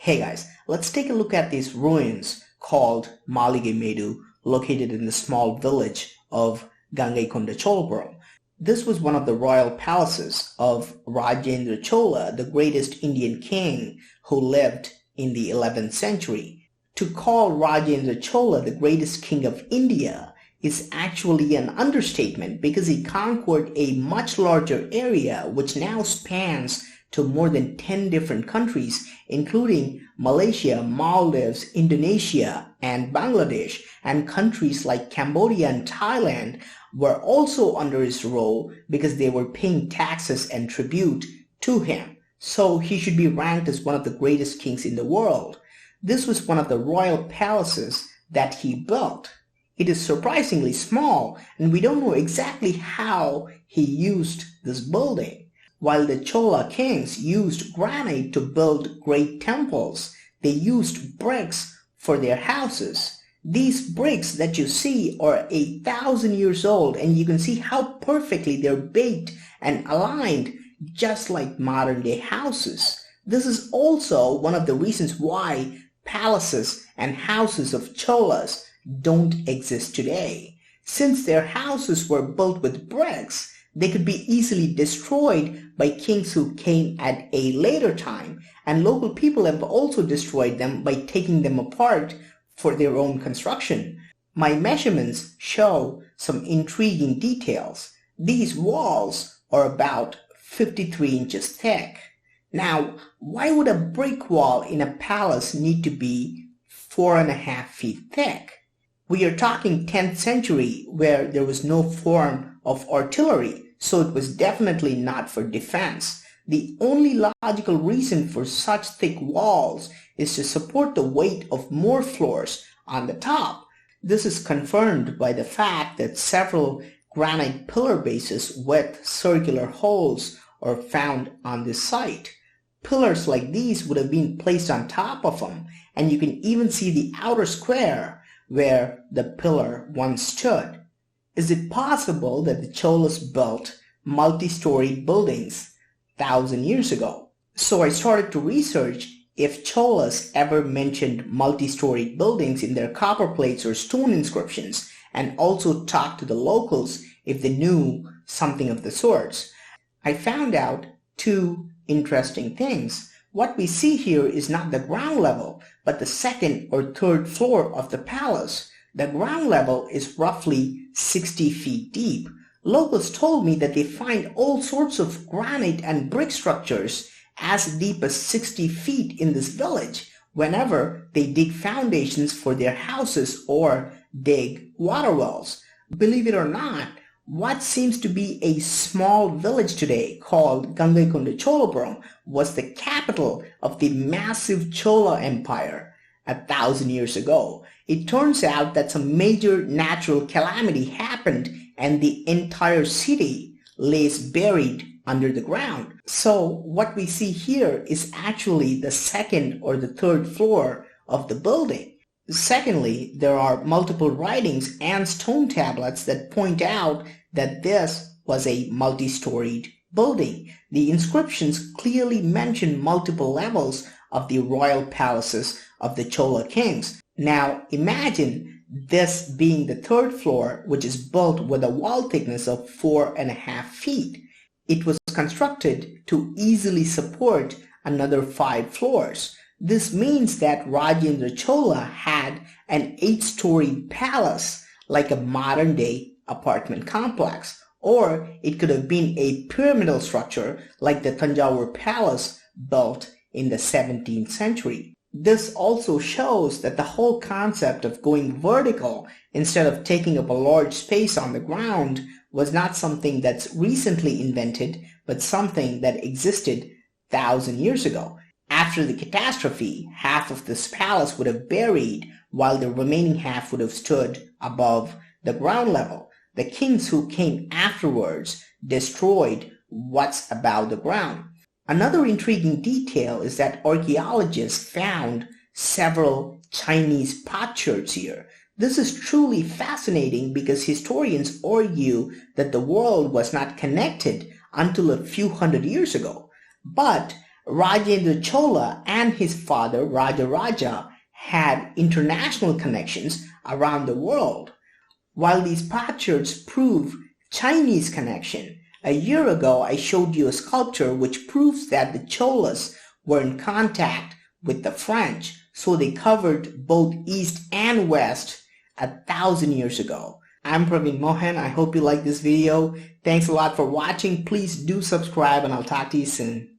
Hey guys, let's take a look at these ruins called Maligemedu, located in the small village of Gangaikonda Cholpuram. This was one of the royal palaces of Rádžendra Čolu, the greatest Indian king who lived in the 11th century. To call Rajendra Chola the greatest king of India is actually an understatement because he conquered a much larger area which now spans to more than 10 different countries, including Malaysia, Maldives, Indonesia, and Bangladesh, and countries like Cambodia and Thailand were also under his rule because they were paying taxes and tribute to him. So he should be ranked as one of the greatest kings in the world. This was one of the royal palaces that he built. It is surprisingly small, and we don't know exactly how he used this building. While the Chola kings used granite to build great temples, they used bricks for their houses. These bricks that you see are 1,000 years old, and you can see how perfectly they're baked and aligned, just like modern-day houses. This is also one of the reasons why palaces and houses of Cholas don't exist today. Since their houses were built with bricks, they could be easily destroyed by kings who came at a later time, and local people have also destroyed them by taking them apart for their own construction. My measurements show some intriguing details. These walls are about 53 inches thick. Now, why would a brick wall in a palace need to be 4.5 feet thick? We are talking 10th century where there was no form of artillery, so it was definitely not for defense. The only logical reason for such thick walls is to support the weight of more floors on the top. This is confirmed by the fact that several granite pillar bases with circular holes are found on this site. Pillars like these would have been placed on top of them, and you can even see the outer square where the pillar once stood. Is it possible that the Cholas built multi-storied buildings 1,000 years ago? So I started to research if Cholas ever mentioned multi-storied buildings in their copper plates or stone inscriptions, and also talked to the locals if they knew something of the sorts. I found out two interesting things. What we see here is not the ground level, but the second or third floor of the palace. The ground level is roughly 60 feet deep. Locals told me that they find all sorts of granite and brick structures as deep as 60 feet in this village whenever they dig foundations for their houses or dig water wells. Believe it or not, what seems to be a small village today called Gangaikonda Cholpuram was the capital of the massive Chola Empire 1,000 years ago. It turns out that some major natural calamity happened and the entire city lays buried under the ground. So what we see here is actually the second or the third floor of the building. Secondly, there are multiple writings and stone tablets that point out that this was a multi-storied building. The inscriptions clearly mention multiple levels of the royal palaces of the Chola kings. Now imagine this being the third floor, which is built with a wall thickness of 4.5 feet. It was constructed to easily support another 5 floors. This means that Rajendra Chola had an 8-storied palace like a modern-day apartment complex, or it could have been a pyramidal structure like the Tanjore Palace built in the 17th century. This also shows that the whole concept of going vertical instead of taking up a large space on the ground was not something that's recently invented, but something that existed 1,000 years ago. After the catastrophe, half of this palace would have buried, while the remaining half would have stood above the ground level. The kings who came afterwards destroyed what's above the ground. Another intriguing detail is that archaeologists found several Chinese potsherds here. This is truly fascinating because historians argue that the world was not connected until a few hundred years ago. But Rajendra Chola and his father Rajaraja had international connections around the world. While these potsherds prove Chinese connection, a year ago I showed you a sculpture which proves that the Cholas were in contact with the French, so they covered both East and West 1,000 years ago. I'm Praveen Mohan. I hope you like this video. Thanks a lot for watching. Please do subscribe and I'll talk to you soon.